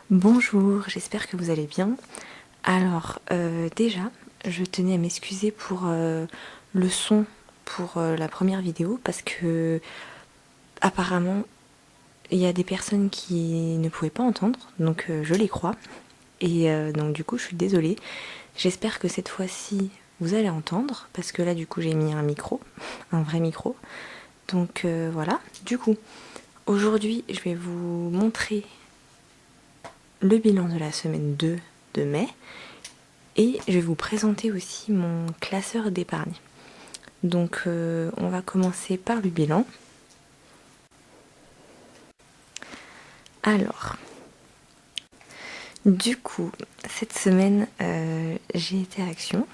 Bonjour, j'espère que vous allez bien. Alors, déjà, je tenais à m'excuser pour le son pour la première vidéo parce que apparemment il y a des personnes qui ne pouvaient pas entendre, donc je les crois. Et donc du coup, je suis désolée. J'espère que cette fois-ci, vous allez entendre parce que là, du coup, j'ai mis un micro, un vrai micro. Donc voilà. Du coup, aujourd'hui, je vais vous montrer le bilan de la semaine 2 de mai. Et je vais vous présenter aussi mon classeur d'épargne. Donc on va commencer par le bilan. Alors, du coup, cette semaine, j'ai été à Action.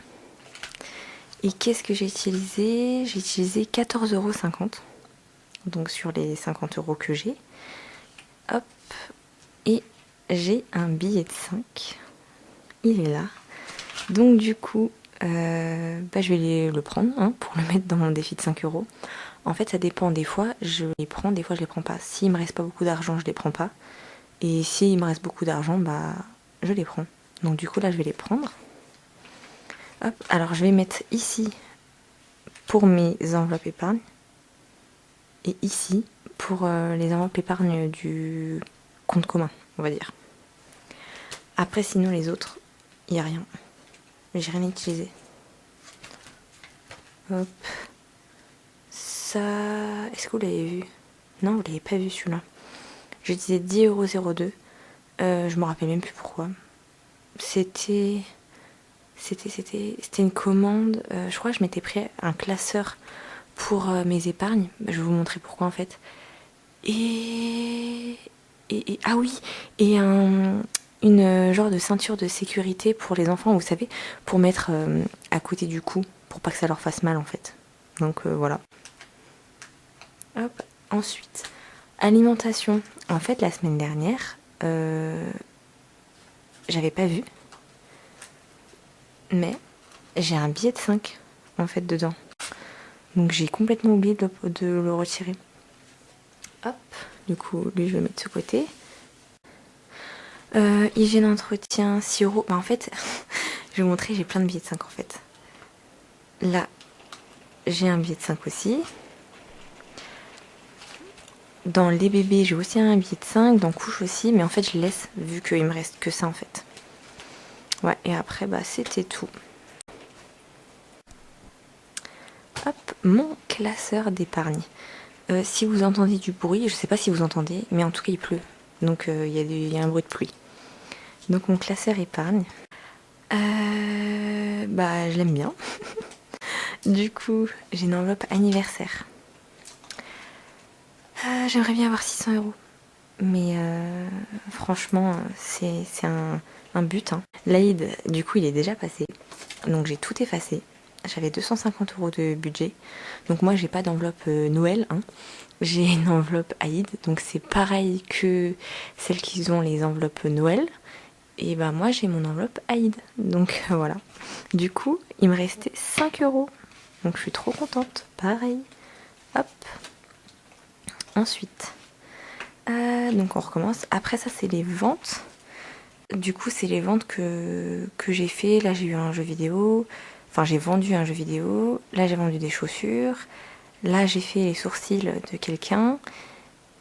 Et qu'est-ce que j'ai utilisé? J'ai utilisé 14,50 €. Donc sur les 50 € que j'ai. Hop. Et j'ai un billet de 5. Il est là. Donc du coup, je vais le prendre pour le mettre dans mon défi de 5 €. En fait, ça dépend. Des fois, je les prends, des fois, je les prends pas. S'il me reste pas beaucoup d'argent, je les prends pas. Et s'il me reste beaucoup d'argent, je les prends. Donc du coup, là, je vais les prendre. Hop. Alors, je vais mettre ici pour mes enveloppes épargne. Et ici pour les enveloppes épargne du compte commun, on va dire. Après, sinon, les autres, il n'y a rien. J'ai rien utilisé. Hop. Ça... Est-ce que vous l'avez vu? Non, vous l'avez pas vu celui-là. J'ai utilisé 10,02 €. Je me rappelle même plus pourquoi. C'était une commande. Je crois que je m'étais pris un classeur pour mes épargnes. Je vais vous montrer pourquoi en fait. Ah oui, et une genre de ceinture de sécurité pour les enfants, vous savez, pour mettre à côté du cou, pour pas que ça leur fasse mal en fait. Donc voilà. Hop. Ensuite, alimentation. En fait, la semaine dernière, j'avais pas vu, mais j'ai un billet de 5 en fait dedans. Donc j'ai complètement oublié de le retirer. Hop, du coup, lui je vais le mettre de côté. Hygiène entretien, 6 €. En fait, je vais vous montrer, j'ai plein de billets de 5 en fait. Là, j'ai un billet de 5 aussi. Dans les bébés, j'ai aussi un billet de 5. Dans couche aussi, mais en fait, je laisse vu qu'il me reste que ça en fait. Ouais, et après, c'était tout. Hop, mon classeur d'épargne. Si vous entendez du bruit, je sais pas si vous entendez, mais en tout cas, il pleut. Donc, il y a un bruit de pluie. Donc, mon classeur épargne. Je l'aime bien. Du coup, j'ai une enveloppe anniversaire. J'aimerais bien avoir 600 €. Mais franchement, c'est un but. L'Aïd, du coup, il est déjà passé. Donc j'ai tout effacé. J'avais 250 € de budget. Donc moi, j'ai pas d'enveloppe Noël. J'ai une enveloppe Aïd. Donc c'est pareil que celles qui ont les enveloppes Noël. Et moi, j'ai mon enveloppe Aïd. Donc voilà. Du coup, il me restait 5 €. Donc je suis trop contente. Pareil. Hop. Ensuite, donc on recommence. Après ça, c'est les ventes. Du coup, c'est les ventes que j'ai fait. Là, j'ai eu un jeu vidéo. Enfin, j'ai vendu un jeu vidéo. Là, j'ai vendu des chaussures. Là, j'ai fait les sourcils de quelqu'un.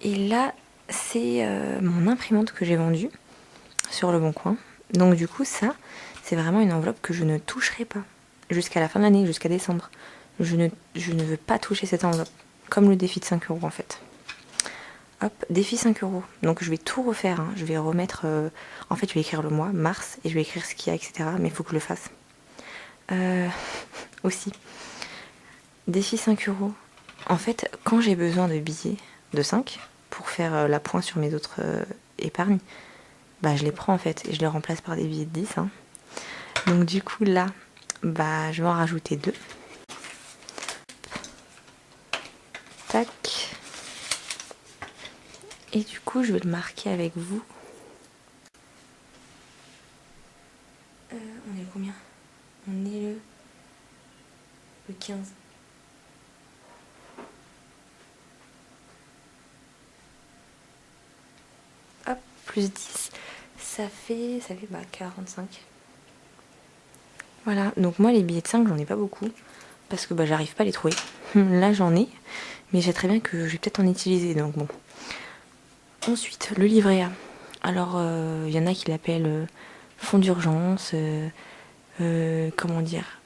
Et là, c'est mon imprimante que j'ai vendue sur Le Bon Coin. Donc du coup, ça, c'est vraiment une enveloppe que je ne toucherai pas jusqu'à la fin de l'année, jusqu'à décembre. Je ne veux pas toucher cette enveloppe. Comme le défi de 5 € en fait. Hop, défi 5 €. Donc je vais tout refaire. Je vais remettre... en fait, je vais écrire le mois, mars, et je vais écrire ce qu'il y a, etc. Mais il faut que je le fasse. Aussi. Défi 5 €. En fait, quand j'ai besoin de billets de 5 pour faire la pointe sur mes autres épargnes, je les prends en fait et je les remplace par des billets de 10. Donc du coup là, je vais en rajouter 2. Tac. Et du coup, je vais le marquer avec vous. On est combien? On est le 15. Hop, plus 10. ça fait 45. Voilà, donc moi les billets de 5 j'en ai pas beaucoup parce que j'arrive pas à les trouver. Là j'en ai, mais j'ai très bien que je vais peut-être en utiliser, donc bon. Ensuite, le livret A. Alors, il y en a qui l'appellent fonds d'urgence, comment dire.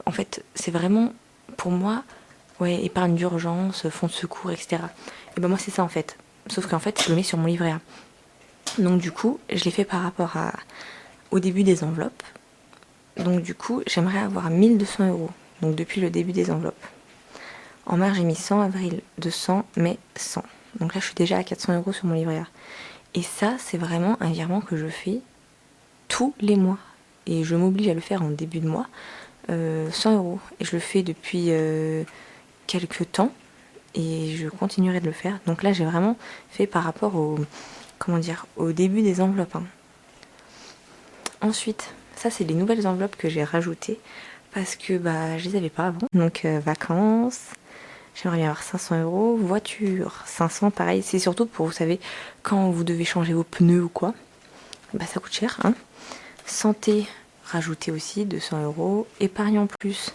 En fait, c'est vraiment, pour moi, ouais, épargne d'urgence, fonds de secours, etc. Et ben moi, c'est ça en fait. Sauf qu'en fait, je le mets sur mon livret A. Donc du coup, je l'ai fait par rapport au début des enveloppes. Donc du coup, j'aimerais avoir 1200 euros. Donc depuis le début des enveloppes. En mars, j'ai mis 100, avril 200, mai 100. Donc là, je suis déjà à 400 euros sur mon livret A. Et ça, c'est vraiment un virement que je fais tous les mois. Et je m'oblige à le faire en début de mois, 100 euros. Et je le fais depuis quelques temps. Et je continuerai de le faire. Donc là, j'ai vraiment fait par rapport au début des enveloppes. Hein. Ensuite, ça, c'est les nouvelles enveloppes que j'ai rajoutées. Parce que je les avais pas avant. Donc, vacances. J'aimerais bien avoir 500 euros. Voiture, 500, pareil. C'est surtout pour, vous savez, quand vous devez changer vos pneus ou quoi. Ça coûte cher. Hein. Santé, rajouter aussi 200 euros. Épargne en plus.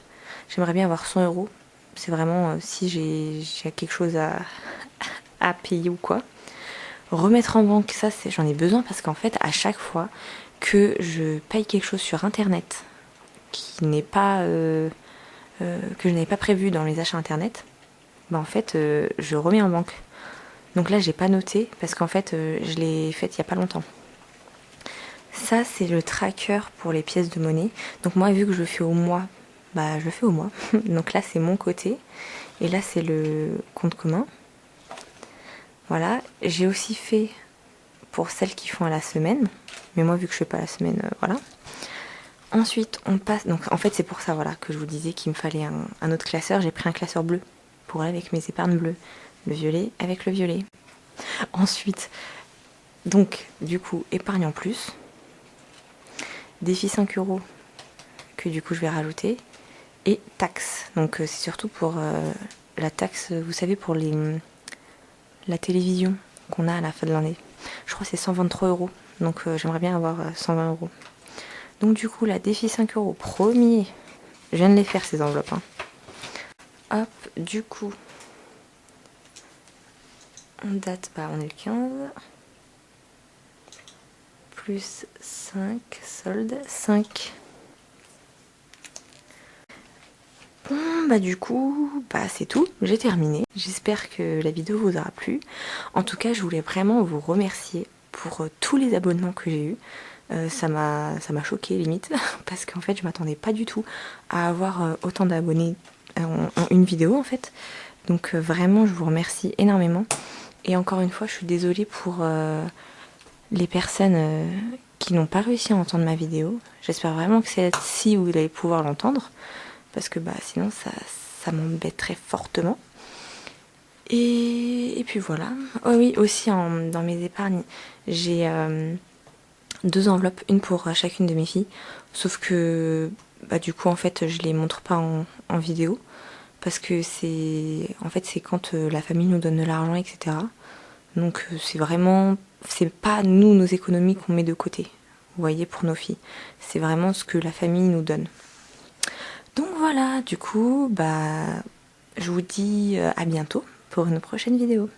J'aimerais bien avoir 100 euros. C'est vraiment si j'ai quelque chose à payer ou quoi. Remettre en banque, ça, j'en ai besoin parce qu'en fait, à chaque fois que je paye quelque chose sur Internet qui n'est pas... que je n'avais pas prévu dans les achats Internet, en fait, je remets en banque. Donc là, j'ai pas noté parce qu'en fait, je l'ai fait il y a pas longtemps. Ça, c'est le tracker pour les pièces de monnaie. Donc moi, vu que je le fais au mois, je le fais au mois. Donc là, c'est mon côté. Et là, c'est le compte commun. Voilà. J'ai aussi fait pour celles qui font à la semaine. Mais moi, vu que je fais pas la semaine, voilà. Ensuite, on passe... Donc en fait, c'est pour ça voilà, que je vous disais qu'il me fallait un autre classeur. J'ai pris un classeur bleu pour aller avec mes épargnes bleues. Le violet avec le violet. Ensuite, donc, du coup, épargne en plus. Défi 5 euros que du coup je vais rajouter. Et taxe. Donc c'est surtout pour la taxe, vous savez, pour la télévision qu'on a à la fin de l'année. Je crois que c'est 123 euros. Donc j'aimerais bien avoir 120 euros. Donc du coup, la défi 5 euros, premier. Je viens de les faire ces enveloppes. Hein. Hop, du coup, on date, on est le 15. Plus 5, solde, 5. Bon, du coup, c'est tout. J'ai terminé. J'espère que la vidéo vous aura plu. En tout cas, je voulais vraiment vous remercier pour tous les abonnements que j'ai eus. Ça m'a choqué limite parce qu'en fait je m'attendais pas du tout à avoir autant d'abonnés en une vidéo en fait. Donc vraiment je vous remercie énormément et encore une fois je suis désolée pour les personnes qui n'ont pas réussi à entendre ma vidéo. J'espère vraiment que celle-ci vous allez pouvoir l'entendre parce que sinon ça m'embêterait fortement. Et puis voilà. Oh oui, aussi dans mes épargnes j'ai 2 enveloppes, une pour chacune de mes filles. Sauf que du coup en fait je les montre pas en vidéo. Parce que c'est quand la famille nous donne de l'argent, etc. Donc c'est pas nous nos économies qu'on met de côté. Vous voyez, pour nos filles. C'est vraiment ce que la famille nous donne. Donc voilà, du coup, je vous dis à bientôt pour une prochaine vidéo.